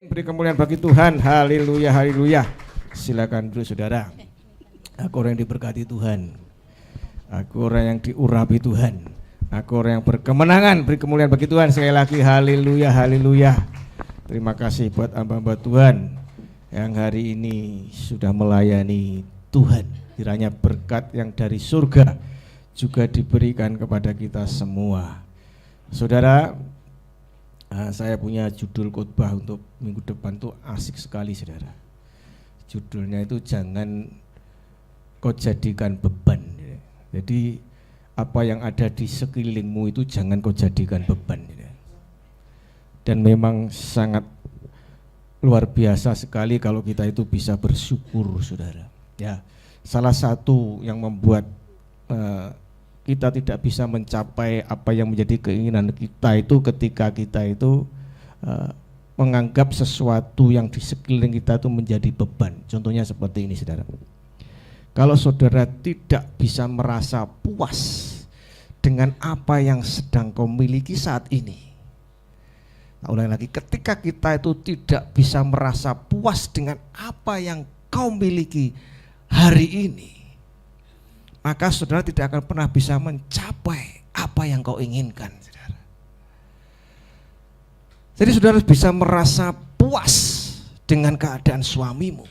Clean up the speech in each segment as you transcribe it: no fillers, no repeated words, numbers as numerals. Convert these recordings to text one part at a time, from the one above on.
Beri kemuliaan bagi Tuhan, haleluya, haleluya. Silakan dulu saudara. Aku orang yang diberkati Tuhan. Aku orang yang diurapi Tuhan. Aku orang yang berkemenangan, beri kemuliaan bagi Tuhan. Sekali lagi, haleluya, haleluya. Terima kasih buat hamba-hamba Tuhan yang hari ini sudah melayani Tuhan. Kiranya berkat yang dari surga juga diberikan kepada kita semua. Saudara, saya punya judul khotbah untuk minggu depan tuh asik sekali saudara. Judulnya itu jangan kau jadikan beban. Jadi apa yang ada di sekelilingmu itu jangan kau jadikan beban. Dan memang sangat luar biasa sekali kalau kita itu bisa bersyukur saudara. Ya, salah satu yang membuat kita tidak bisa mencapai apa yang menjadi keinginan kita itu ketika kita itu menganggap sesuatu yang di sekeliling kita itu menjadi beban. Contohnya seperti ini saudara. Kalau saudara tidak bisa merasa puas dengan apa yang sedang kau miliki saat ini. Ulangi lagi, ketika kita itu tidak bisa merasa puas dengan apa yang kau miliki hari ini, maka saudara tidak akan pernah bisa mencapai apa yang kau inginkan, saudara. Jadi saudara bisa merasa puas dengan keadaan suamimu.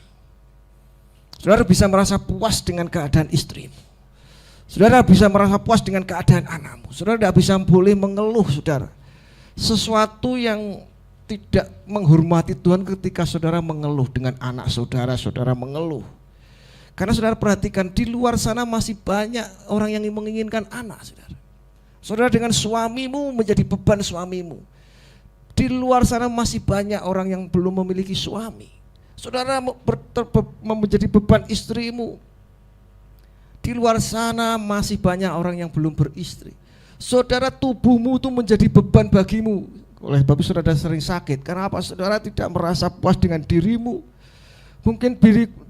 Saudara bisa merasa puas dengan keadaan istrimu. Saudara bisa merasa puas dengan keadaan anakmu. Saudara tidak bisa boleh mengeluh, saudara. Sesuatu yang tidak menghormati Tuhan ketika saudara mengeluh dengan anak saudara, saudara mengeluh. Karena saudara perhatikan di luar sana masih banyak orang yang menginginkan anak saudara. Saudara dengan suamimu menjadi beban suamimu. Di luar sana masih banyak orang yang belum memiliki suami. Saudara menjadi beban istrimu. Di luar sana masih banyak orang yang belum beristri. Saudara tubuhmu itu menjadi beban bagimu. Oleh sebab itu saudara sering sakit. Karena apa? Saudara tidak merasa puas dengan dirimu. Mungkin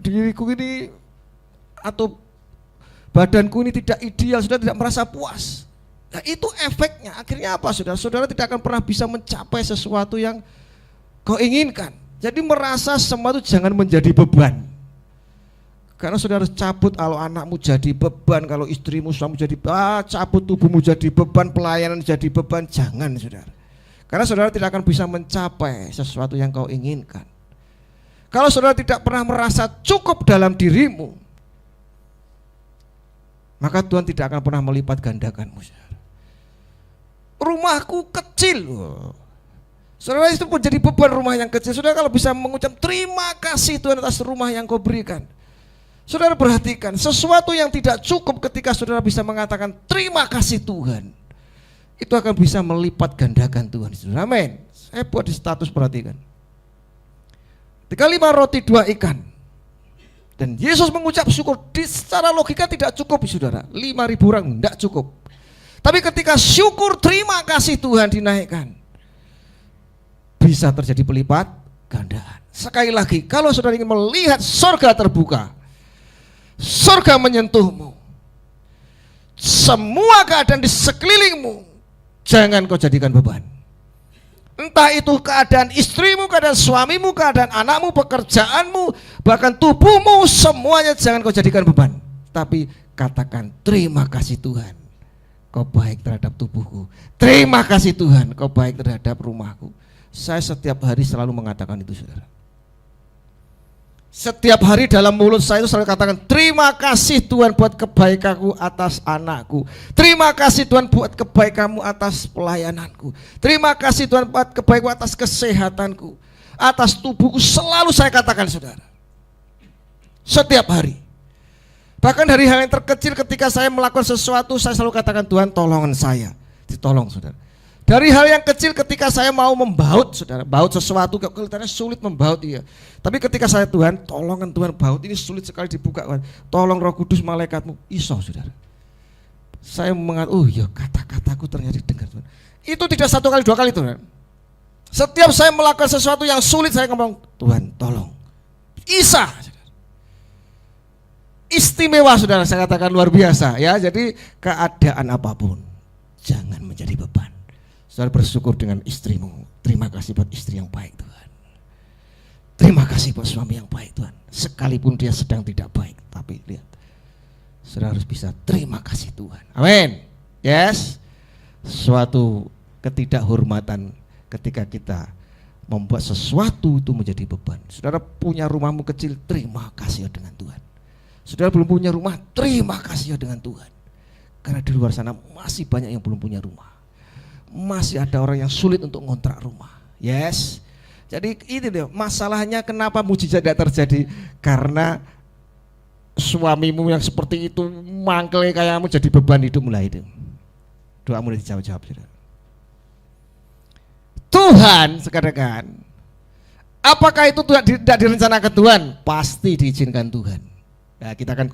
diriku ini atau badanku ini tidak ideal, saudara tidak merasa puas. Nah itu efeknya, akhirnya apa saudara? Saudara tidak akan pernah bisa mencapai sesuatu yang kau inginkan. Jadi merasa semua itu jangan menjadi beban. Karena saudara cabut kalau anakmu jadi beban, kalau istrimu, suamimu jadi cabut tubuhmu jadi beban, pelayanan jadi beban, jangan saudara. Karena saudara tidak akan bisa mencapai sesuatu yang kau inginkan. Kalau saudara tidak pernah merasa cukup dalam dirimu, maka Tuhan tidak akan pernah melipat gandakanmu. Rumahku kecil, saudara itu menjadi beban rumah yang kecil. Saudara kalau bisa mengucap terima kasih Tuhan atas rumah yang kau berikan. Saudara perhatikan, sesuatu yang tidak cukup ketika saudara bisa mengatakan terima kasih Tuhan, itu akan bisa melipat gandakan Tuhan. Amin. Saya buat di status, perhatikan. 3 roti 2 ikan. Dan Yesus mengucap syukur. Secara logika tidak cukup saudara, 5.000 orang tidak cukup. Tapi ketika syukur terima kasih Tuhan dinaikkan, bisa terjadi pelipat gandaan. Sekali lagi, kalau saudara ingin melihat surga terbuka, surga menyentuhmu, semua keadaan di sekelilingmu jangan kau jadikan beban. Entah itu keadaan istrimu, keadaan suamimu, keadaan anakmu, pekerjaanmu, bahkan tubuhmu, semuanya jangan kau jadikan beban. Tapi katakan terima kasih Tuhan, kau baik terhadap tubuhku. Terima kasih Tuhan, kau baik terhadap rumahku. Saya setiap hari selalu mengatakan itu saudara. Setiap hari dalam mulut saya itu selalu katakan terima kasih Tuhan buat kebaikanmu atas anakku. Terima kasih Tuhan buat kebaikanmu atas pelayananku. Terima kasih Tuhan buat kebaikanmu atas kesehatanku, atas tubuhku. Selalu saya katakan saudara, setiap hari. Bahkan dari hal yang terkecil ketika saya melakukan sesuatu, saya selalu katakan Tuhan tolongan saya. Ditolong saudara. Dari hal yang kecil ketika saya mau membaut saudara, baut sesuatu kelihatannya sulit membaut dia. Tapi ketika saya Tuhan, tolongan Tuhan baut ini sulit sekali dibuka. Tolong Roh Kudus malaikatmu, iso saudara. Saya mengatakan, oh ya kata-kataku ternyata didengar Tuhan. Itu tidak 1 kali 2 kali Tuhan. Setiap saya melakukan sesuatu yang sulit saya ngomong, Tuhan tolong. Isa. Istimewa saudara, saya katakan luar biasa ya. Jadi keadaan apapun jangan menjadi beban. Saudara bersyukur dengan istrimu. Terima kasih buat istri yang baik Tuhan. kasih buat suami yang baik Tuhan. Sekalipun dia sedang tidak baik, tapi lihat, saudara harus bisa terima kasih Tuhan. Amin. Yes. Suatu ketidakhormatan ketika kita membuat sesuatu itu menjadi beban. Saudara punya rumahmu kecil, terima kasih dengan Tuhan. Saudara belum punya rumah, terima kasih dengan Tuhan. Karena di luar sana masih banyak yang belum punya rumah. Masih ada orang yang sulit untuk ngontrak rumah. Yes. Jadi ini deh masalahnya, kenapa mujizat tidak terjadi? Karena suamimu yang seperti itu mangkel kayakmu jadi beban hidup mulai itu. Doamu udah dijawab-jawab sudah. Tuhan sekarang, apakah itu tidak direncanakan Tuhan? Pasti diizinkan Tuhan. Nah, kita akan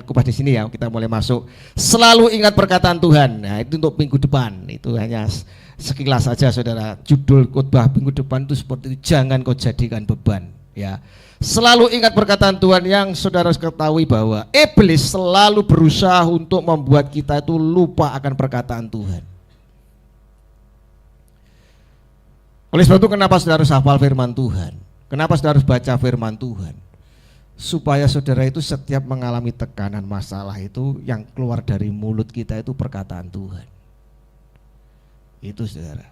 kupas di sini ya. Kita mulai masuk. Selalu ingat perkataan Tuhan. Nah, itu untuk minggu depan. Itu hanya sekilas saja saudara. Judul khotbah minggu depan itu seperti itu. Jangan kau jadikan beban. Ya, selalu ingat perkataan Tuhan. Yang saudara harus ketahui bahwa iblis selalu berusaha untuk membuat kita itu lupa akan perkataan Tuhan. Oleh sebab itu kenapa saudara harus hafal firman Tuhan? Kenapa saudara harus baca firman Tuhan? Supaya saudara itu setiap mengalami tekanan masalah itu yang keluar dari mulut kita itu perkataan Tuhan. Itu saudara.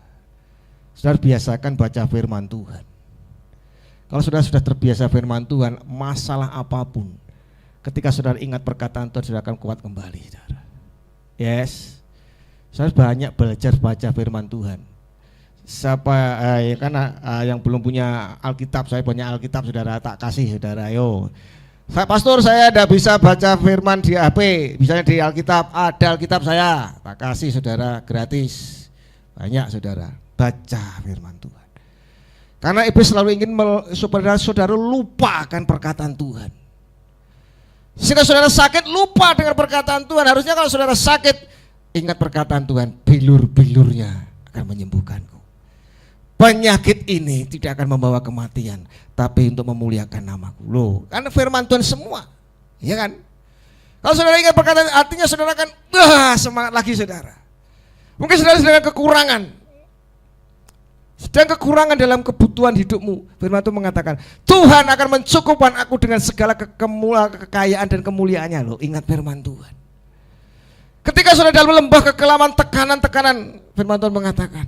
Saudara biasakan baca firman Tuhan. Kalau saudara sudah terbiasa firman Tuhan, masalah apapun, ketika saudara ingat perkataan Tuhan, saudara akan kuat kembali saudara. Yes. Saudara banyak belajar baca firman Tuhan. Siapa yang belum punya Alkitab, saya punya Alkitab saudara, tak kasih saudara. Yo, pastor saya tidak bisa baca firman di HP, bisanya di Alkitab. Ada Alkitab saya, tak kasih saudara, gratis. Banyak saudara, baca firman Tuhan. Karena iblis selalu ingin supaya saudara lupa akan perkataan Tuhan. Jika saudara sakit, lupa dengan perkataan Tuhan. Harusnya kalau saudara sakit, ingat perkataan Tuhan, bilur-bilurnya akan menyembuhkanku. Penyakit ini tidak akan membawa kematian, tapi untuk memuliakan namaku. Loh, karena firman Tuhan semua, ya kan? Kalau saudara ingat perkataan, artinya saudara akan semangat lagi saudara. Mungkin saudara sedang kekurangan dalam kebutuhan hidupmu. Firman Tuhan mengatakan, Tuhan akan mencukupkan aku dengan segala kekayaan dan kemuliaannya. Loh, ingat firman Tuhan. Ketika saudara dalam lembah kekelaman, tekanan, firman Tuhan mengatakan,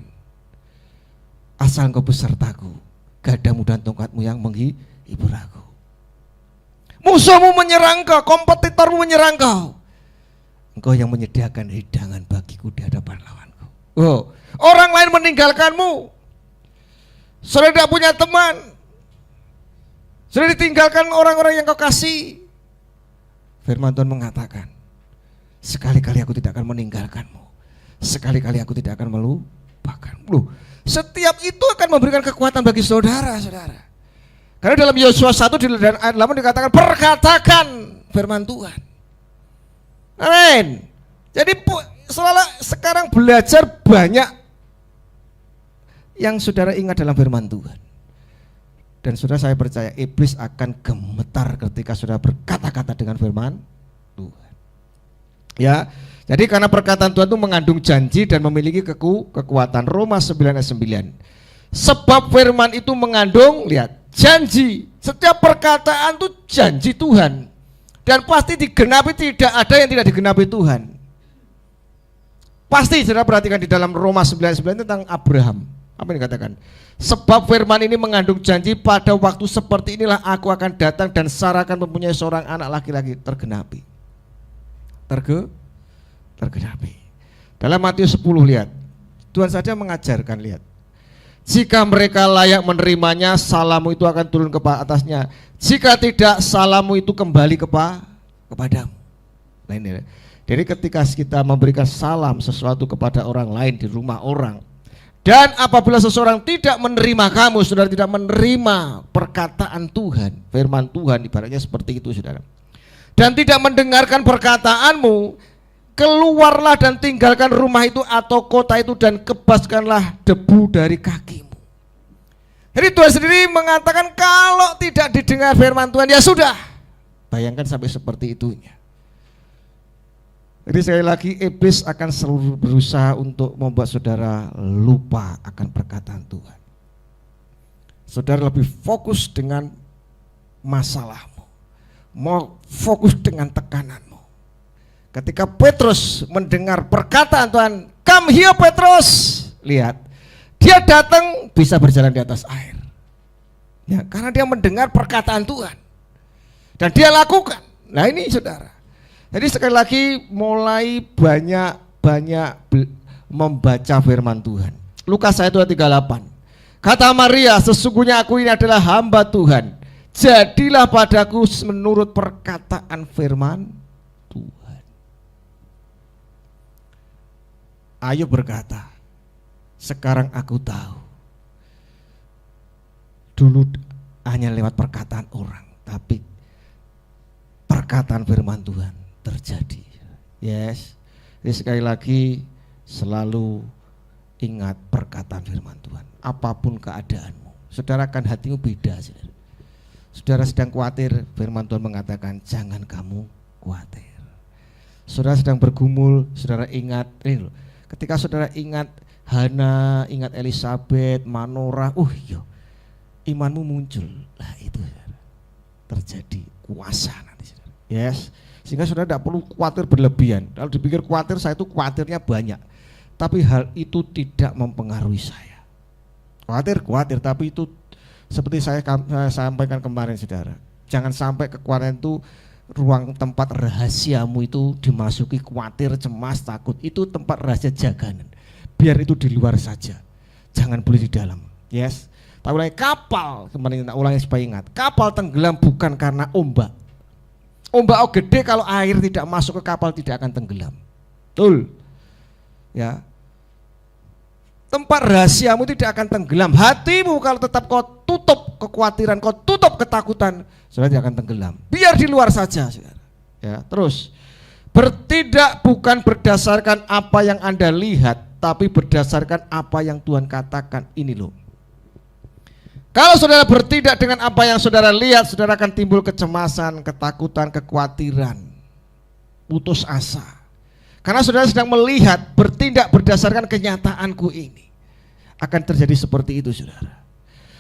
asal engkau besertaku, gadamu dan tongkatmu yang menghibur aku. Musuhmu menyerang kau, kompetitormu menyerang kau, engkau yang menyediakan hidangan bagiku di hadapan lawanku. Oh, orang lain meninggalkanmu, saudara tidak punya teman, saudara ditinggalkan orang-orang yang kau kasih. Firman Tuhan mengatakan, sekali-kali aku tidak akan meninggalkanmu, sekali-kali aku tidak akan melupakanmu. Setiap itu akan memberikan kekuatan bagi saudara-saudara. Karena dalam Yosua 1 dan ayat 8 dikatakan, perkatakan firman Tuhan. Amin. Jadi sekarang belajar banyak yang saudara ingat dalam firman Tuhan. Dan saudara, saya percaya iblis akan gemetar ketika saudara berkata-kata dengan firman Tuhan. Ya. Jadi karena perkataan Tuhan itu mengandung janji dan memiliki kekuatan. Roma 9 ayat 9. Sebab firman itu mengandung, lihat, janji. Setiap perkataan itu janji Tuhan. Dan pasti digenapi, tidak ada yang tidak digenapi Tuhan. Pasti saudara perhatikan di dalam Roma 9:9 tentang Abraham. Apa yang dikatakan? Sebab firman ini mengandung janji, pada waktu seperti inilah aku akan datang dan Sarah akan mempunyai seorang anak laki-laki. Tergenapi. Tergenapi. Dalam Matius 10 lihat, Tuhan saja mengajarkan, lihat, jika mereka layak menerimanya, salammu itu akan turun ke atasnya. Jika tidak, salammu itu kembali kepadamu. Nah ini, jadi ketika kita memberikan salam sesuatu kepada orang lain di rumah orang, dan apabila seseorang tidak menerima kamu, saudara tidak menerima perkataan Tuhan, firman Tuhan, ibaratnya seperti itu saudara, dan tidak mendengarkan perkataanmu, keluarlah dan tinggalkan rumah itu atau kota itu dan kebaskanlah debu dari kakimu. Jadi Tuhan sendiri mengatakan kalau tidak didengar firman Tuhan, ya sudah. Bayangkan sampai seperti itunya. Jadi sekali lagi iblis akan selalu berusaha untuk membuat saudara lupa akan perkataan Tuhan. saudara lebih fokus dengan masalahmu, mau fokus dengan tekananmu. Ketika Petrus mendengar perkataan Tuhan, "Come here Petrus," lihat, dia datang bisa berjalan di atas air. Ya, karena dia mendengar perkataan Tuhan dan dia lakukan. Nah ini saudara. Jadi sekali lagi mulai banyak membaca firman Tuhan. Lukas 1:38. Kata Maria, "Sesungguhnya aku ini adalah hamba Tuhan. Jadilah padaku menurut perkataan firman Tuhan." Ayub berkata, "Sekarang aku tahu. Dulu hanya lewat perkataan orang, tapi perkataan firman Tuhan terjadi." Yes. Jadi sekali lagi selalu ingat perkataan firman Tuhan. Apapun keadaanmu, saudara, kan hatimu beda. Saudara sedang khawatir, firman Tuhan mengatakan jangan kamu khawatir. Saudara sedang bergumul, saudara ingat, ketika saudara ingat Hana, ingat Elisabeth, Manoah, iya, imanmu muncul. Lah itu saudara, terjadi kuasa nanti saudara. Yes. Sehingga saudara tidak perlu khawatir berlebihan. Kalau dipikir khawatir, saya itu khawatirnya banyak. Tapi hal itu tidak mempengaruhi saya. Khawatir, tapi itu seperti saya sampaikan kemarin saudara. Jangan sampai kekhawatiran itu ruang tempat rahasiamu itu dimasuki khawatir, cemas, takut. Itu tempat rahasia jaganan. Biar itu di luar saja. Jangan boleh di dalam. Yes. Tak ulangi, kapal, kemarin tak ulangi supaya ingat. Kapal tenggelam bukan karena ombak. Ombak gede, kalau air tidak masuk ke kapal tidak akan tenggelam. Betul. Ya. Tempat rahasiamu tidak akan tenggelam. Hatimu kalau tetap kau tutup kekhawatiran, kau tutup ketakutan, saudara tidak akan tenggelam. Biar di luar saja, saudara. Ya, terus bertindak bukan berdasarkan apa yang Anda lihat, tapi berdasarkan apa yang Tuhan katakan. Ini loh. Kalau saudara bertindak dengan apa yang saudara lihat, saudara akan timbul kecemasan, ketakutan, kekhawatiran, putus asa. Karena saudara sedang melihat, bertindak berdasarkan kenyataanku ini. Akan terjadi seperti itu saudara.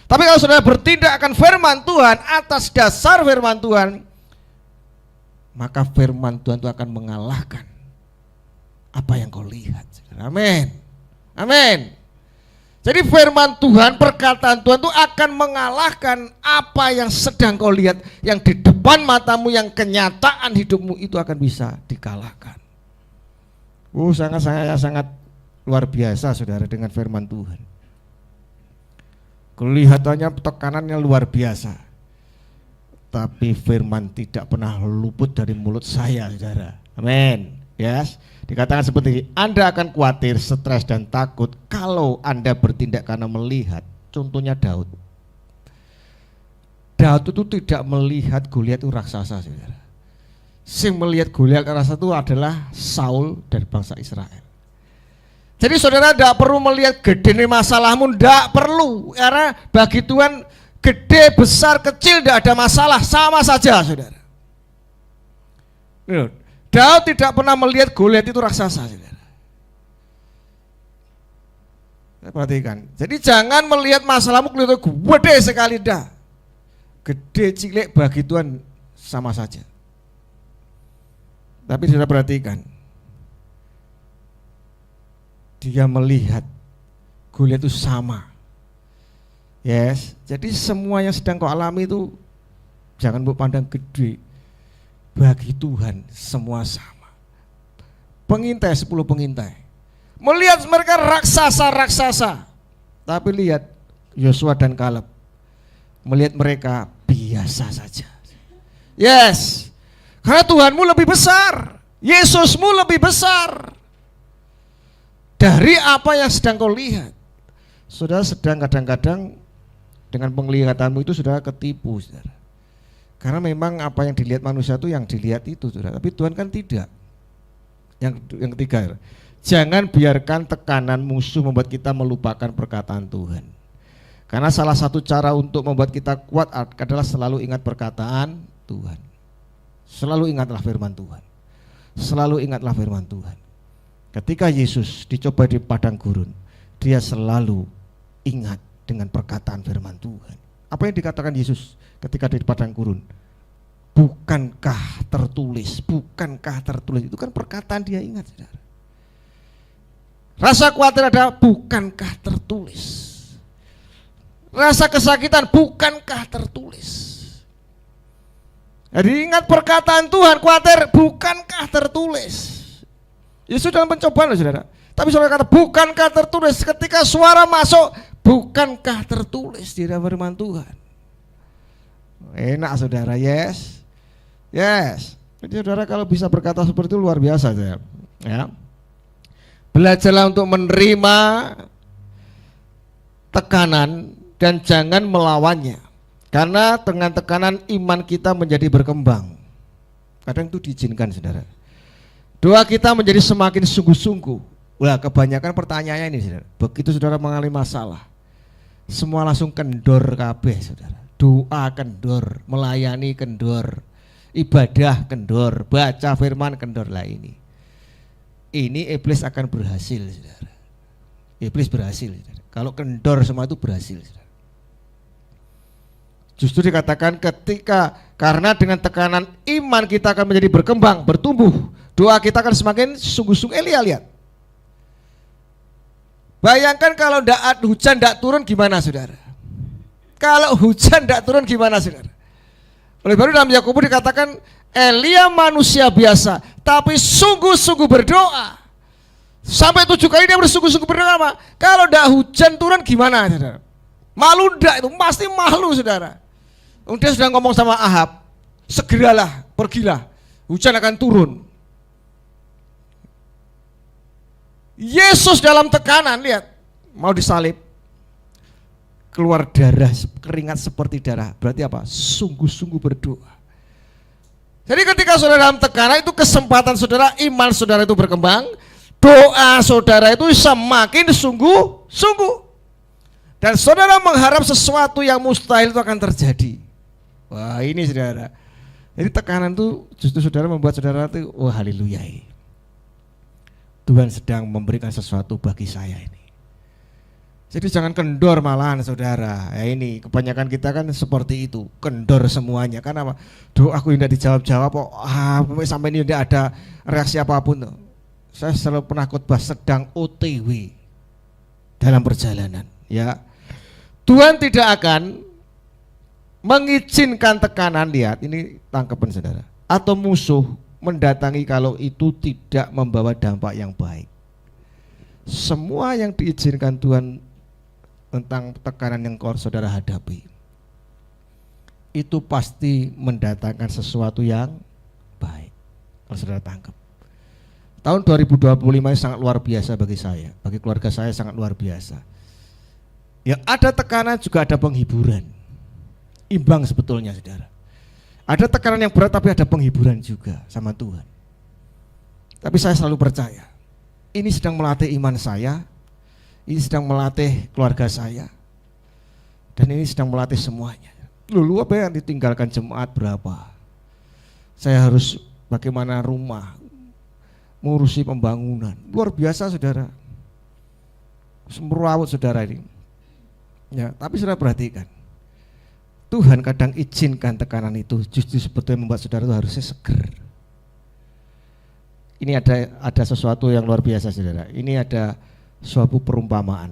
Tapi kalau saudara bertindak akan firman Tuhan, atas dasar firman Tuhan, maka firman Tuhan itu akan mengalahkan apa yang kau lihat. Amin. Amin. Jadi firman Tuhan, perkataan Tuhan itu akan mengalahkan apa yang sedang kau lihat, yang di depan matamu, yang kenyataan hidupmu itu akan bisa dikalahkan. Sangat luar biasa saudara dengan firman Tuhan. Kelihatannya tekanannya luar biasa, tapi firman tidak pernah luput dari mulut saya saudara. Amin. Yes. Dikatakan seperti, Anda akan khawatir, stres dan takut kalau Anda bertindak karena melihat. Contohnya Daud. Daud itu tidak melihat Goliat itu raksasa saudara. Yang melihat Goliat raksasa itu adalah Saul dari bangsa Israel. Jadi saudara tidak perlu melihat gede masalahmu, tidak perlu. Karena bagi Tuhan gede, besar, kecil tidak ada masalah, sama saja saudara. Daud tidak pernah melihat Goliat itu raksasa saudara. Perhatikan. Jadi jangan melihat masalahmu kelihatan gede sekali dah. Gede cilik bagi Tuhan sama saja. Tapi saudara perhatikan, dia melihat Goliat itu sama. Yes, jadi semua yang sedang kau alami itu jangan pandang gede. Bagi Tuhan semua sama. Pengintai 10 pengintai melihat mereka raksasa-raksasa, tapi lihat Yosua dan Kaleb melihat mereka biasa saja. Yes. Karena Tuhanmu lebih besar, Yesusmu lebih besar dari apa yang sedang kau lihat. Saudara sedang kadang-kadang dengan penglihatanmu itu saudara ketipu saudara. Karena memang apa yang dilihat manusia itu yang dilihat itu saudara. Tapi Tuhan kan tidak. Yang ketiga, jangan biarkan tekanan musuh membuat kita melupakan perkataan Tuhan. Karena salah satu cara untuk membuat kita kuat adalah selalu ingat perkataan Tuhan. Selalu ingatlah firman Tuhan. Selalu ingatlah firman Tuhan. Ketika Yesus dicoba di padang gurun, dia selalu ingat dengan perkataan firman Tuhan. Apa yang dikatakan Yesus ketika di padang gurun? Bukankah tertulis? Bukankah tertulis? Itu kan perkataan dia, ingat saudara. Rasa khawatir ada, bukankah tertulis? Rasa kesakitan, bukankah tertulis? Jadi ingat perkataan Tuhan, khawatir, bukankah tertulis? Yesus dalam pencobaan loh saudara. Tapi saudara kata, bukankah tertulis? Ketika suara masuk, bukankah tertulis di dalam firman Tuhan? Enak saudara, yes. Yes. Jadi saudara kalau bisa berkata seperti itu luar biasa saudara. Ya. Belajarlah untuk menerima tekanan dan jangan melawannya. Karena dengan tekanan iman kita menjadi berkembang. Kadang itu diizinkan saudara. Doa kita menjadi semakin sungguh-sungguh. Wah, kebanyakan pertanyaannya ini saudara. Begitu saudara mengalami masalah, semua langsung kendor kabeh saudara. Doa kendor, melayani kendor, ibadah kendor, baca firman kendor lah ini. Ini iblis akan berhasil saudara. Iblis berhasil saudara. Kalau kendor semua itu berhasil saudara. Justru dikatakan karena dengan tekanan iman kita akan menjadi berkembang, bertumbuh. Doa kita akan semakin sungguh-sungguh. Elia lihat. Bayangkan kalau hujan tidak turun gimana saudara? Kalau hujan tidak turun gimana saudara? Oleh baru dalam Yakobus dikatakan Elia manusia biasa, tapi sungguh-sungguh berdoa. Sampai 7 kali dia bersungguh-sungguh berdoa. Apa? Kalau tidak hujan turun gimana saudara? Malu tidak itu? Pasti malu saudara. Dia sudah ngomong sama Ahab, segeralah, pergilah, hujan akan turun. Yesus dalam tekanan, lihat, mau disalib, keluar darah, keringat seperti darah. Berarti apa? Sungguh-sungguh berdoa. Jadi ketika saudara dalam tekanan itu kesempatan saudara, iman saudara itu berkembang, doa saudara itu semakin sungguh-sungguh. Dan saudara mengharap sesuatu yang mustahil itu akan terjadi. Wah ini saudara. Jadi tekanan itu justru saudara membuat saudara itu, oh haleluya, Tuhan sedang memberikan sesuatu bagi saya ini. Jadi jangan kendor malahan saudara. Ya ini kebanyakan kita kan seperti itu, kendor semuanya. Karena apa? Doaku tidak dijawab-jawab kok. Sampai ini tidak ada reaksi apapun. Saya selalu pernah khotbah sedang OTW dalam perjalanan. Ya, Tuhan tidak akan mengizinkan tekanan, lihat ini tangkapan saudara, atau musuh mendatangi kalau itu tidak membawa dampak yang baik. Semua yang diizinkan Tuhan tentang tekanan yang saudara hadapi itu pasti mendatangkan sesuatu yang baik. Kalau saudara tangkap, tahun 2025 ini sangat luar biasa bagi saya, bagi keluarga saya sangat luar biasa. Yang ada tekanan juga ada penghiburan. Imbang sebetulnya saudara. Ada tekanan yang berat tapi ada penghiburan juga sama Tuhan. Tapi saya selalu percaya, ini sedang melatih iman saya, ini sedang melatih keluarga saya, dan ini sedang melatih semuanya. Lu apa yang ditinggalkan jemaat berapa? Saya harus bagaimana rumah, mengurusi pembangunan. Luar biasa saudara. Merawat saudara ini. Ya, tapi saudara perhatikan. Tuhan kadang izinkan tekanan itu justru sebetulnya membuat saudara itu harusnya seger. Ini ada sesuatu yang luar biasa saudara. Ini ada suatu perumpamaan.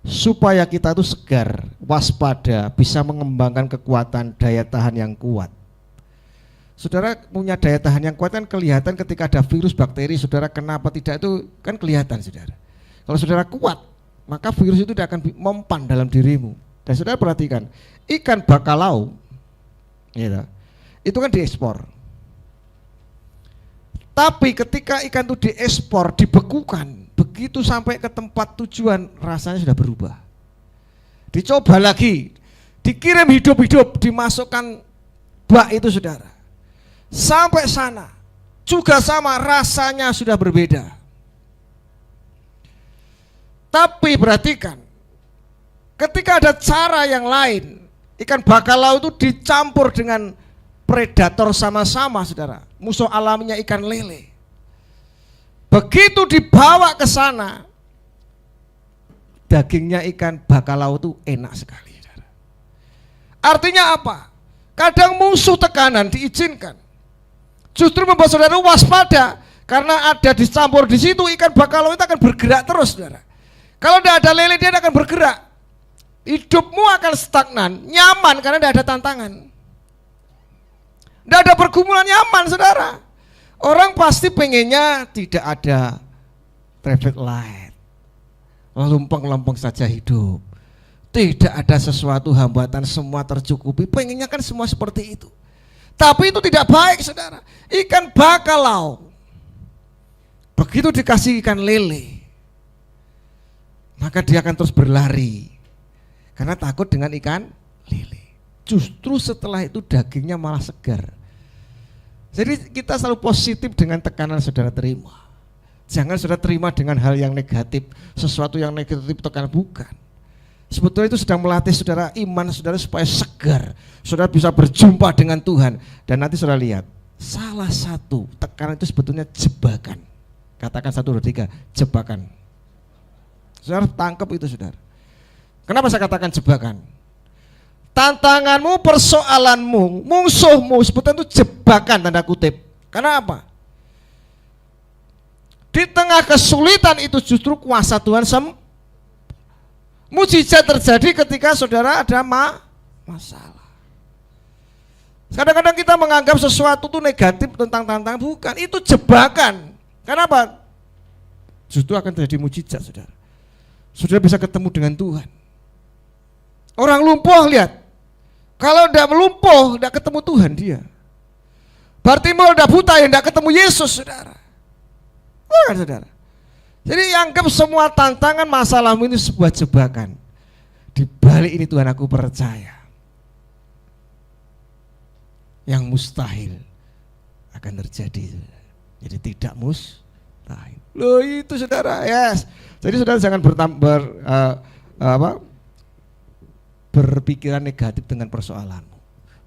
Supaya kita itu segar, waspada, bisa mengembangkan kekuatan daya tahan yang kuat. Saudara punya daya tahan yang kuat kan kelihatan ketika ada virus, bakteri, saudara kenapa tidak itu kan kelihatan saudara. Kalau saudara kuat, maka virus itu tidak akan mempan dalam dirimu. Dan saudara perhatikan, ikan bakalau ya, itu kan diekspor. Tapi ketika ikan itu diekspor, dibekukan, begitu sampai ke tempat tujuan rasanya sudah berubah. Dicoba lagi, dikirim hidup-hidup, dimasukkan bak itu saudara. Sampai sana juga sama, rasanya sudah berbeda. Tapi perhatikan, ketika ada cara yang lain, ikan bakalau itu dicampur dengan predator sama-sama saudara. Musuh alaminya ikan lele. Begitu dibawa ke sana dagingnya ikan bakalau itu enak sekali. Artinya apa? Kadang musuh tekanan diizinkan, justru membuat saudara waspada karena ada dicampur di situ ikan bakalau itu akan bergerak terus, saudara. Kalau tidak ada lele dia akan bergerak. Hidupmu akan stagnan, nyaman karena tidak ada tantangan, tidak ada pergumulan, nyaman, saudara. Orang pasti pengennya tidak ada traffic light, lempeng-lempeng saja hidup. Tidak ada sesuatu hambatan, semua tercukupi. Pengennya kan semua seperti itu. Tapi itu tidak baik, saudara. Ikan bakalau begitu dikasih ikan lele, maka dia akan terus berlari karena takut dengan ikan lele. Justru setelah itu dagingnya malah segar. Jadi kita selalu positif dengan tekanan saudara terima. Jangan saudara terima dengan hal yang negatif, sesuatu yang negatif tekanan, bukan. Sebetulnya itu sedang melatih saudara iman saudara supaya segar, saudara bisa berjumpa dengan Tuhan. Dan nanti saudara lihat, salah satu tekanan itu sebetulnya jebakan. Katakan 1, 2, 3, jebakan. Saudara tangkap itu, saudara. Kenapa saya katakan jebakan? Tantanganmu, persoalanmu, musuhmu sebetulnya itu jebakan, tanda kutip. Karena apa? Di tengah kesulitan itu justru kuasa Tuhan mujizat terjadi ketika saudara ada masalah. Kadang-kadang kita menganggap sesuatu itu negatif tentang tantangan, bukan, itu jebakan. Kenapa? Justru akan terjadi mujizat, saudara. Saudara bisa ketemu dengan Tuhan. Orang lumpuh, lihat, kalau tidak melumpuh, tidak ketemu Tuhan dia. Bartimeo tidak buta, ya tidak ketemu Yesus, saudara. Bukan, saudara. Jadi anggap semua tantangan masalahmu ini sebuah jebakan. Di balik ini Tuhan aku percaya, yang mustahil akan terjadi. Jadi tidak mustahil. Loh itu, saudara, yes. Jadi saudara jangan berpikiran negatif dengan persoalanmu.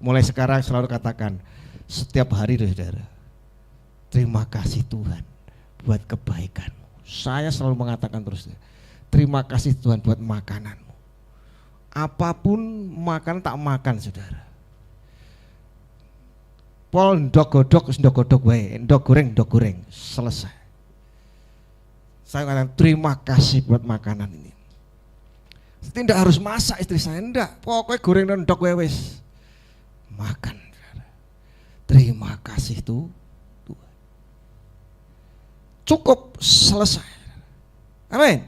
Mulai sekarang selalu katakan setiap hari, saudara, terima kasih Tuhan buat kebaikan. Saya selalu mengatakan terus, terima kasih Tuhan buat makananmu. Apapun makan tak makan, saudara. Pol ndok godok wae, ndok goreng, selesai. Saya katakan terima kasih buat makanan ini. Tidak harus masak istri saya, enggak. Pokoknya goreng dan ndok wae wis. Makan, saudara. Terima kasih Tuhan. Cukup, selesai. Amin.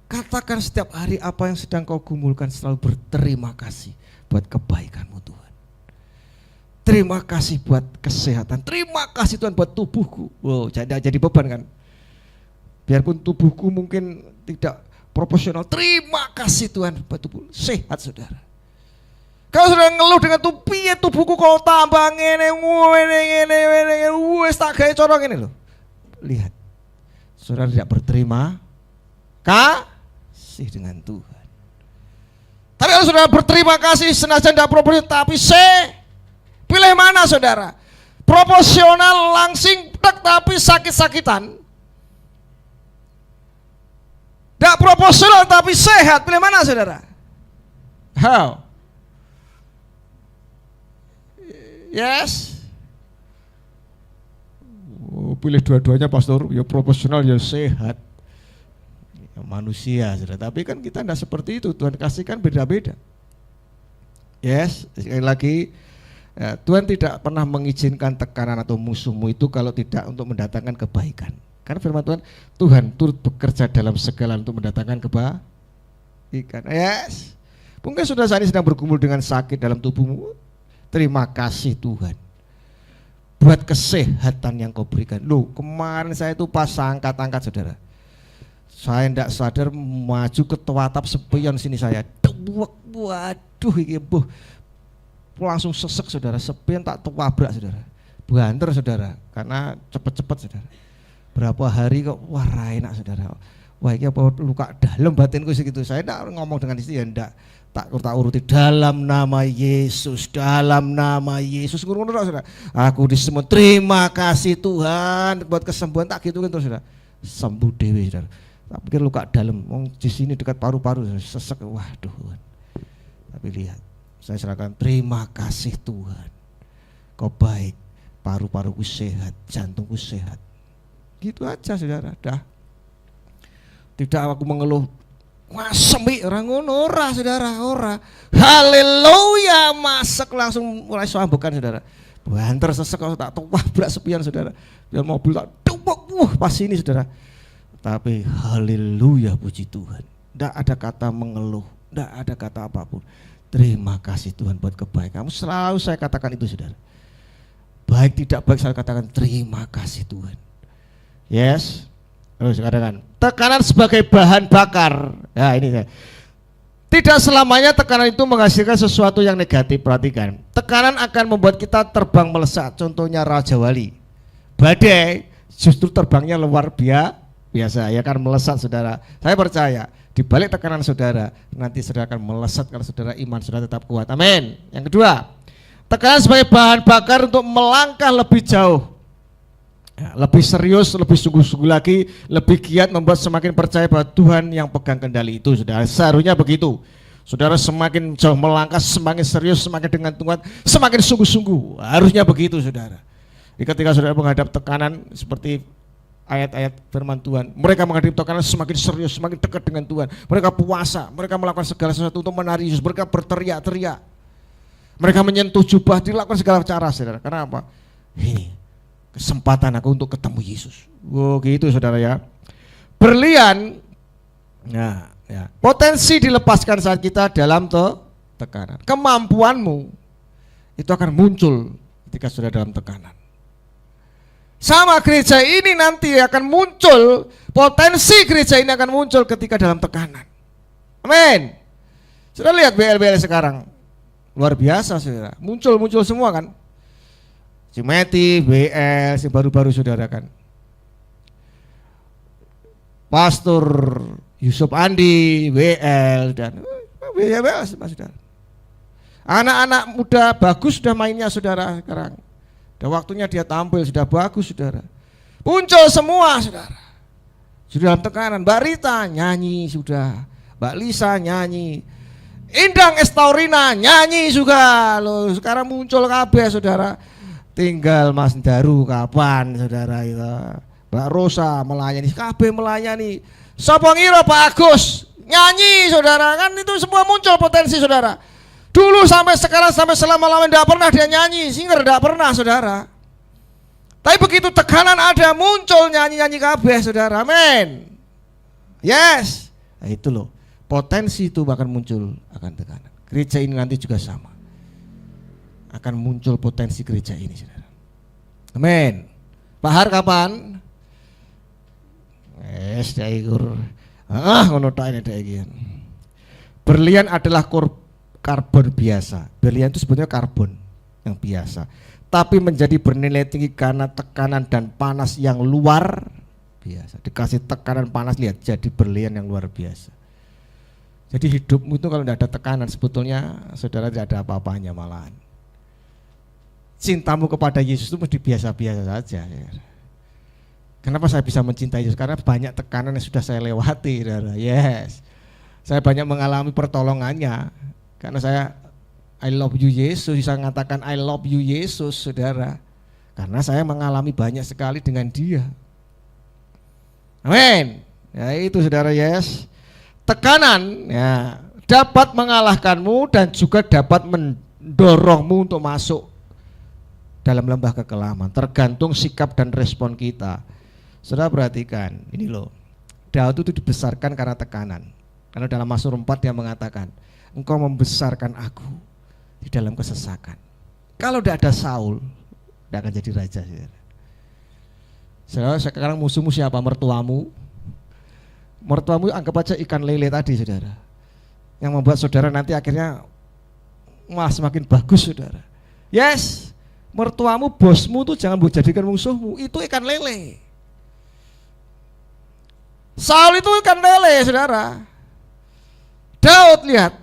Katakan setiap hari apa yang sedang kau gumulkan, selalu berterima kasih buat kebaikanmu Tuhan. Terima kasih buat kesehatan. Terima kasih Tuhan buat tubuhku. Wow, jadi beban kan. Biarpun tubuhku mungkin tidak proporsional, terima kasih Tuhan buat tubuh sehat, saudara. Kalau sudah ngeluh dengan tubuhku kalau tambah ngene wes tak gawe corong ini loh. Lihat. Saudara tidak berterima kasih dengan Tuhan. Tapi kalau saudara berterima kasih senajan tidak proporsional, tapi pilih mana, saudara? Proporsional langsing tapi sakit-sakitan. Tidak proporsional tapi sehat, pilih mana, saudara? How? Yes. Oh, pilih dua-duanya, pastor. Ya proporsional, ya sehat. Ya, manusia, saudara. Tapi kan kita tidak seperti itu. Tuhan kasih kan beda-beda. Yes. Sekali lagi, ya, Tuhan tidak pernah mengizinkan tekanan atau musuhmu itu kalau tidak untuk mendatangkan kebaikan. Karena firman Tuhan turut bekerja dalam segala untuk mendatangkan kebaikan. Yes. Mungkin saudara saat ini sedang bergumul dengan sakit dalam tubuhmu. Terima kasih Tuhan buat kesehatan yang kau berikan. Loh, kemarin saya itu pas angkat-angkat, saudara, saya tidak sadar maju ke atap sepion sini saya. Waduh, ini langsung sesek, saudara. Sepion tak tabrak, saudara. Banter, saudara, karena cepet-cepet, saudara. Berapa hari kok, wah enak, saudara. Wah, ini apa luka dalam batinku segitu. Saya tidak ngomong dengan istri, ya enggak. Tak uruti dalam nama Yesus, dalam nama Yesus. Saudara. Aku disembuh, terima kasih Tuhan buat kesembuhan, tak gitu kan terus, saudara. Sembuh dewi, saudara. Tak pikir luka dalam, di sini dekat paru-paru sesek, waduh. Tapi lihat, saya serahkan, terima kasih Tuhan, Kau baik, paru-paruku sehat, jantungku sehat. Gitu aja saudara, dah. Tidak aku mengeluh, wah semik orang ngono, ora saudara, ora. Haleluya, masak langsung mulai sambukan saudara. Banter sesek kalau tak tabrak sepian saudara. Biar mobil tak tumpuk, pas ini saudara. Tapi haleluya, puji Tuhan. Tidak ada kata mengeluh, tidak ada kata apapun. Terima kasih Tuhan buat kebaikan. Selalu saya katakan itu saudara. Baik tidak baik saya katakan terima kasih Tuhan. Yes. Terus katakan tekanan sebagai bahan bakar. Ya ini saya. Tidak selamanya tekanan itu menghasilkan sesuatu yang negatif. Perhatikan. Tekanan akan membuat kita terbang melesat. Contohnya Raja Wali. Badai justru terbangnya luar biasa. Ya kan melesat saudara. Saya percaya di balik tekanan saudara nanti saudara akan melesat kalau saudara iman saudara tetap kuat. Amin. Yang kedua, tekanan sebagai bahan bakar untuk melangkah lebih jauh. Ya, lebih serius, lebih sungguh-sungguh lagi, lebih giat membuat semakin percaya bahwa Tuhan yang pegang kendali itu saudara. Seharusnya begitu. Saudara semakin jauh melangkah, semakin serius, semakin dengan Tuhan, semakin sungguh-sungguh. Harusnya begitu saudara. Jadi ketika saudara menghadap tekanan seperti ayat-ayat firman Tuhan, mereka menghadapi tekanan semakin serius, semakin dekat dengan Tuhan. Mereka puasa, mereka melakukan segala sesuatu untuk menari Yesus, mereka berteriak-teriak. Mereka menyentuh jubah, dilakukan segala cara saudara. Karena apa? Ini kesempatan aku untuk ketemu Yesus. Oh gitu saudara ya. Berlian, nah, ya. Potensi dilepaskan saat kita dalam tekanan. Kemampuanmu itu akan muncul ketika sudah dalam tekanan. Sama gereja ini nanti akan muncul, potensi gereja ini akan muncul ketika dalam tekanan. Amin. Sudah lihat BL-BL sekarang, luar biasa saudara. Muncul semua kan. Si Meti, BL, si baru-baru saudara kan. Pastor Yusuf Andi, BL dan BL saudara. Anak-anak muda bagus sudah mainnya saudara sekarang. Dan waktunya dia tampil sudah bagus saudara. Muncul semua saudara. Sudah dalam tekanan. Mbak Rita nyanyi sudah. Mbak Lisa nyanyi. Indang Estaurina nyanyi juga loh. Sekarang muncul kabeh saudara. Tinggal Mas Daru kapan saudara itu. Mbak Rosa melayani. Kabeh melayani. Sapa ngira Pak Agus nyanyi saudara. Kan itu semua muncul potensi saudara. Dulu sampai sekarang sampai selama-lamanya tidak pernah dia nyanyi, singer tidak pernah saudara. Tapi begitu tekanan ada muncul nyanyi-nyanyi kabeh saudara, amin. Yes, nah, itu loh potensi itu bahkan muncul akan tekanan. Gereja ini nanti juga sama, akan muncul potensi gereja ini saudara. Amin. Pak Har kapan? Yes, daigur. Ngono tok ini daigur. Berlian adalah karbon biasa. Berlian itu sebetulnya karbon yang biasa, tapi menjadi bernilai tinggi karena tekanan dan panas yang luar biasa. Dikasih tekanan panas, lihat jadi berlian yang luar biasa. Jadi hidupmu itu kalau tidak ada tekanan sebetulnya saudara tidak ada apa-apanya malahan. Cintamu kepada Yesus itu mesti biasa-biasa saja. Kenapa saya bisa mencintai Yesus? Karena banyak tekanan yang sudah saya lewati saudara. Yes, saya banyak mengalami pertolongannya. Karena saya I love you Yesus, bisa mengatakan I love you Yesus saudara. Karena saya mengalami banyak sekali dengan dia. Amin. Ya itu saudara, yes. Tekanan ya dapat mengalahkanmu dan juga dapat mendorongmu untuk masuk dalam lembah kekelaman. Tergantung sikap dan respon kita. Saudara perhatikan, ini loh. Daud itu dibesarkan karena tekanan. Karena dalam Mazmur 4 dia mengatakan, Engkau membesarkan aku di dalam kesesakan. Kalau tidak ada Saul, tidak akan jadi raja. Saudara, sekarang musuhmu siapa? Mertuamu. Mertuamu anggap aja ikan lele tadi saudara. Yang membuat saudara nanti akhirnya semakin bagus saudara. Yes, mertuamu, bosmu tuh jangan jadikan musuhmu. Itu ikan lele. Saul itu ikan lele saudara. Daud lihat.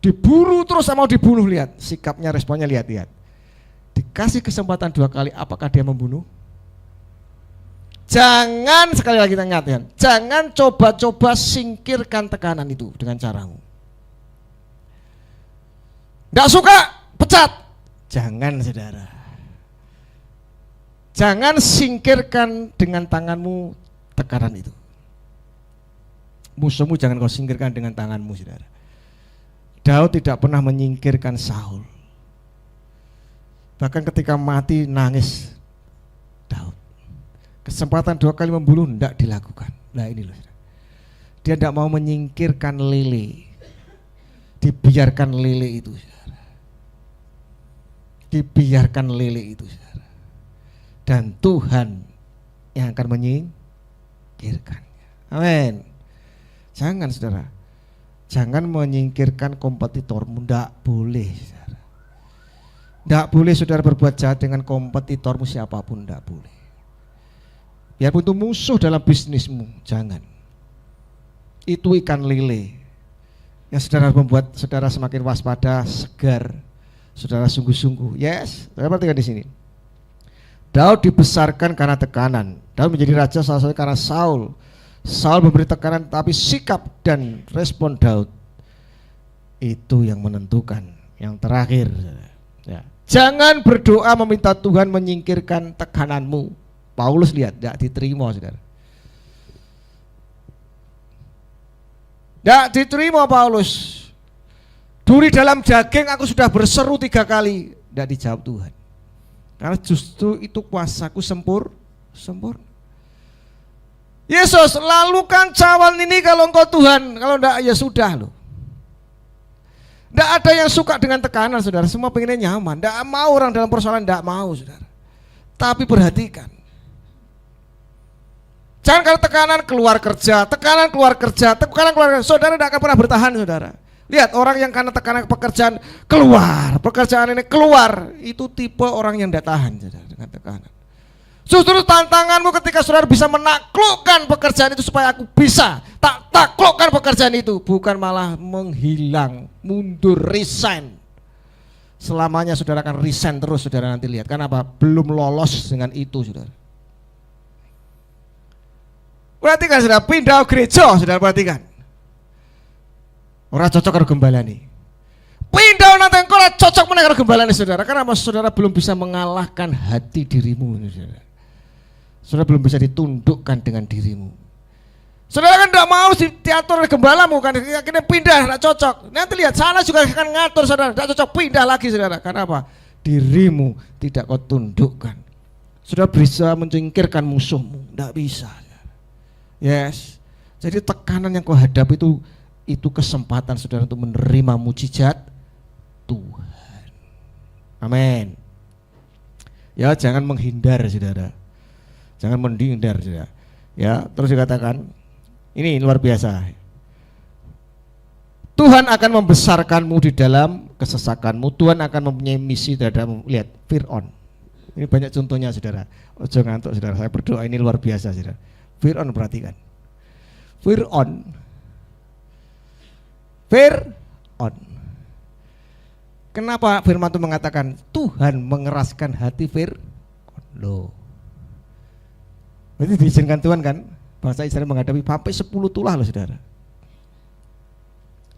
Diburu terus mau dibunuh, lihat sikapnya, responnya, lihat. Dikasih kesempatan 2 kali, apakah dia membunuh? Jangan, sekali lagi kita ingatkan, jangan coba-coba singkirkan tekanan itu dengan caramu. Nggak suka, pecat. Jangan, saudara. Jangan singkirkan dengan tanganmu tekanan itu. Musuhmu jangan kau singkirkan dengan tanganmu, saudara. Daud tidak pernah menyingkirkan Saul. Bahkan ketika mati nangis Daud. Kesempatan 2 kali membunuh tidak dilakukan. Nah ini loh, dia tidak mau menyingkirkan lele, dibiarkan lele itu, saudara. Dibiarkan lele itu, saudara. Dan Tuhan yang akan menyingkirkannya. Amin. Jangan, saudara, jangan menyingkirkan kompetitormu, tidak boleh, saudara. Tidak boleh saudara berbuat jahat dengan kompetitormu siapapun, tidak boleh. Biarpun itu musuh dalam bisnismu, jangan. Itu ikan lele yang saudara membuat saudara semakin waspada, segar, saudara sungguh-sungguh. Yes, saya perhatikan di sini. Daud dibesarkan karena tekanan. Daud menjadi raja salah satu karena Saul. Saul memberi tekanan, tapi sikap dan respon Daud itu yang menentukan. Yang terakhir, ya. Jangan berdoa meminta Tuhan menyingkirkan tekananmu. Paulus lihat, tidak diterima, saudara. Tidak diterima Paulus. Duri dalam daging aku sudah berseru 3 kali. Tidak dijawab Tuhan. Karena justru itu kuasaku sempurna. Yesus, lalukan cawan ini kalau engkau Tuhan. Kalau tidak, ya sudah loh. Tidak ada yang suka dengan tekanan, saudara. Semua pengennya nyaman. Tidak mau orang dalam persoalan, tidak mau, saudara. Tapi perhatikan. Jangan kalau tekanan keluar kerja, tekanan keluar kerja. Saudara tidak akan pernah bertahan, saudara. Lihat orang yang karena tekanan pekerjaan keluar, pekerjaan ini keluar. Itu tipe orang yang tidak tahan, saudara, dengan tekanan. Justru tantanganmu ketika saudara bisa menaklukkan pekerjaan itu supaya aku bisa taklukkan pekerjaan itu, bukan malah menghilang, mundur, resign. Selamanya saudara akan resign terus, saudara nanti lihat. Kenapa? Belum lolos dengan itu, saudara. Perhatikan, saudara, pindah gereja, saudara, perhatikan. Orang cocok karo gembala nih. Pindah nanti engkau cocok mana karo gembala nih, saudara. Karena saudara belum bisa mengalahkan hati dirimu, saudara. Saudara belum bisa ditundukkan dengan dirimu. Saudara kan tidak mau diatur oleh gembalamu, kan akhirnya pindah, tidak cocok. Nanti lihat sana juga akan ngatur, saudara, tidak cocok, pindah lagi, saudara. Karena apa? Dirimu tidak kau tundukkan. Saudara bisa menyingkirkan musuhmu, tidak bisa. Yes. Jadi tekanan yang kau hadapi itu kesempatan saudara untuk menerima mujizat Tuhan. Amin. Ya, jangan menghindar, saudara. Jangan menghindar, saudara. Ya, terus dikatakan, ini luar biasa. Tuhan akan membesarkanmu di dalam kesesakanmu. Tuhan akan mempunyai misi terhadapmu. Lihat, Fir'aun. Ini banyak contohnya, saudara. Ojo ngantuk, saudara. Saya berdoa ini luar biasa, saudara. Fir'aun, perhatikan. Fir'aun. Kenapa firman itu mengatakan Tuhan mengeraskan hati Fir'aun? Loh. Berarti diizinkan Tuhan kan? Bangsa Israel menghadapi sampai 10 tulah loh, saudara.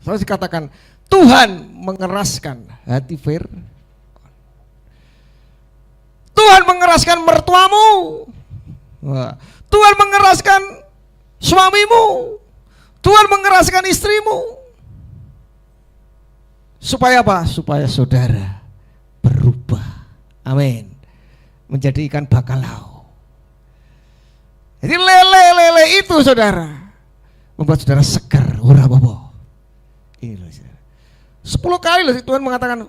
Soalnya dikatakan Tuhan mengeraskan hati Fir'aun. Tuhan mengeraskan mertuamu. Wah. Tuhan mengeraskan suamimu. Tuhan mengeraskan istrimu. Supaya apa? Supaya saudara berubah. Amin. Menjadi ikan bakalau. Jadi lele itu, saudara, membuat saudara segar. Ora apa-apa. Ini loh, saudara. 10 kali loh Tuhan mengatakan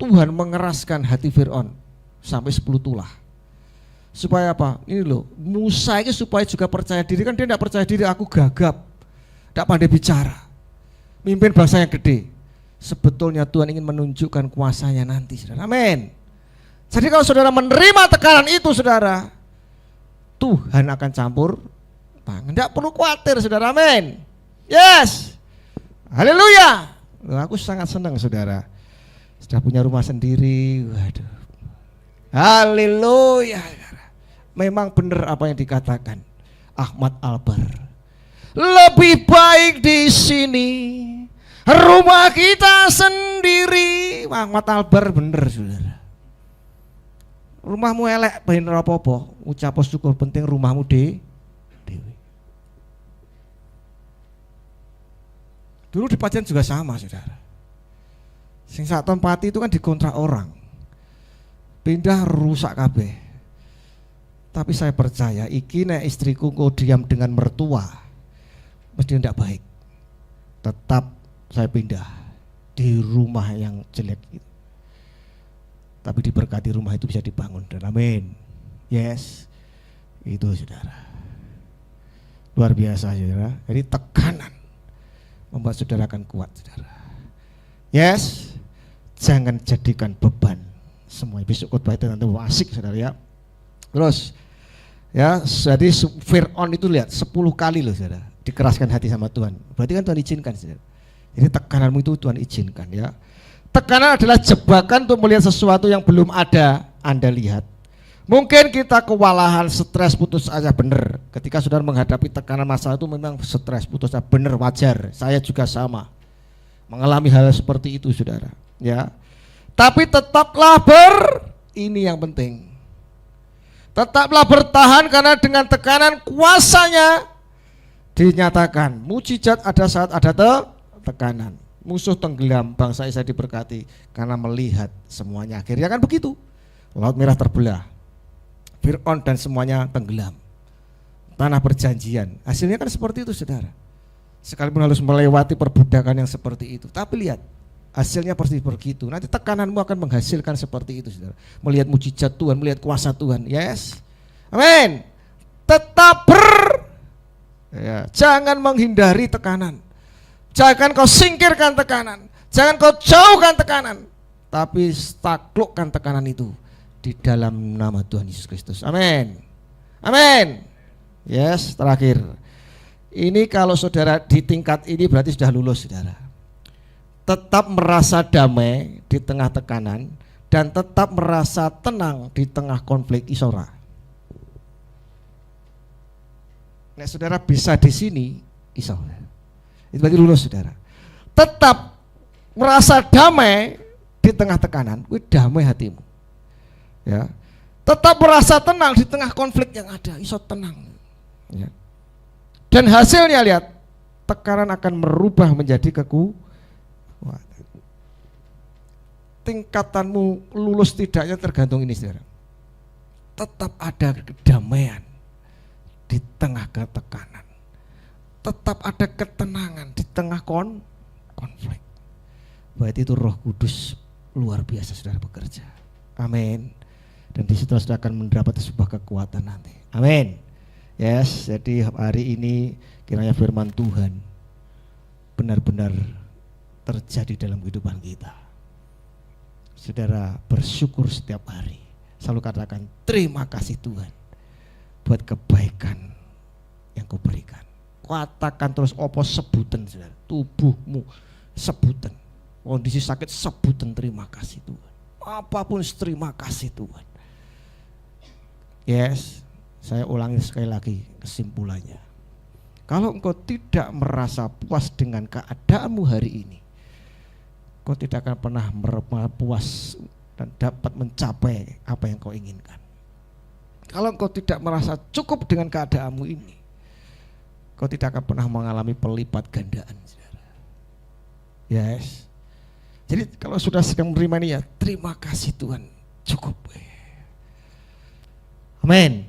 Tuhan mengeraskan hati Fir'aun sampai 10 tulah. Supaya apa? Ini loh, Musa ini supaya juga percaya diri. Kan dia tidak percaya diri, aku gagap, tidak pandai bicara, mimpin bangsa yang gede. Sebetulnya Tuhan ingin menunjukkan kuasanya nanti, saudara. Amin. Jadi kalau saudara menerima tekanan itu, saudara, Tuhan akan campur tangan. Tidak perlu khawatir, saudara. Amin. Yes. Haleluya. Aku sangat senang, saudara. Sudah punya rumah sendiri. Waduh. Haleluya. memang benar apa yang dikatakan Ahmad Albar. Lebih baik di sini, rumah kita sendiri. Ahmad Albar bener saudara. Rumahmu elek bener apa-apa, ucap syukur, penting rumahmu dewi. Dulu di Pacian juga sama saudara. Sing sak tempati itu kan dikontrak orang, pindah rusak kabeh. Tapi saya percaya iki nek istriku kok diam dengan mertua mesti tidak baik. Tetap saya pindah di rumah yang jelek itu. Tapi diberkati rumah itu bisa dibangun dan amin. Yes. Itu saudara. Luar biasa saudara. Jadi tekanan membuat saudara akan kuat saudara. Yes. Jangan jadikan beban semua. Besok khotbah itu nanti asik saudara ya. Terus ya, jadi Fir'aun itu lihat 10 kali loh saudara dikeraskan hati sama Tuhan. Berarti kan Tuhan izinkan saudara. Jadi tekananmu itu Tuhan izinkan ya. Tekanan adalah jebakan untuk melihat sesuatu yang belum ada Anda lihat. Mungkin kita kewalahan, stres, putus asa, benar. Ketika saudara menghadapi tekanan masalah itu memang stres, putus asa, benar, wajar. Saya juga sama mengalami hal seperti itu saudara ya. Tapi tetaplah ini yang penting. Tetaplah bertahan karena dengan tekanan kuasanya dinyatakan. Mujizat ada saat ada tekanan. Musuh tenggelam, bangsa Israel diberkati karena melihat semuanya. Akhirnya kan begitu. Laut Merah terbelah. Fir'aun dan semuanya tenggelam. Tanah perjanjian. Hasilnya kan seperti itu saudara. Sekalipun harus melewati perbudakan yang seperti itu. Tapi lihat, hasilnya pasti begitu. Nanti tekananmu akan menghasilkan seperti itu saudara. Melihat mujizat Tuhan, melihat kuasa Tuhan. Yes. Amin. Tetap ya, jangan menghindari tekanan. Jangan kau singkirkan tekanan. Jangan kau jauhkan tekanan. Tapi taklukkan tekanan itu di dalam nama Tuhan Yesus Kristus. Amin. Amin. Yes, terakhir. Ini kalau saudara di tingkat ini berarti sudah lulus saudara. Tetap merasa damai di tengah tekanan dan tetap merasa tenang di tengah konflik isora. Nah, saudara bisa di sini isora. Itu berarti lulus saudara. Tetap merasa damai di tengah tekanan, damai hatimu. Ya, tetap merasa tenang di tengah konflik yang ada, iso tenang. Ya. Dan hasilnya lihat, tekanan akan merubah menjadi kekuatan. Tingkatanmu lulus tidaknya tergantung ini saudara. Tetap ada kedamaian di tengah ketekanan. Tetap ada ketenangan di tengah konflik. Berarti itu Roh Kudus luar biasa saudara bekerja. Amin. Dan di situ saudara akan mendapat sebuah kekuatan nanti. Amin. Yes, jadi hari ini kiranya firman Tuhan benar-benar terjadi dalam kehidupan kita. Saudara bersyukur setiap hari. Selalu katakan terima kasih Tuhan buat kebaikan yang kau berikan. Katakan terus opo sebutan saudara. Tubuhmu sebutan. Kondisi sakit sebutan terima kasih Tuhan. Apapun terima kasih Tuhan. Yes, saya ulangi sekali lagi kesimpulannya. Kalau engkau tidak merasa puas dengan keadaanmu hari ini, kau tidak akan pernah puas dan dapat mencapai apa yang kau inginkan. Kalau engkau tidak merasa cukup dengan keadaanmu ini, kau tidak akan pernah mengalami pelipat gandaan. Yes. Jadi kalau sudah sedang menerima ini ya, terima kasih Tuhan, cukup. Amin.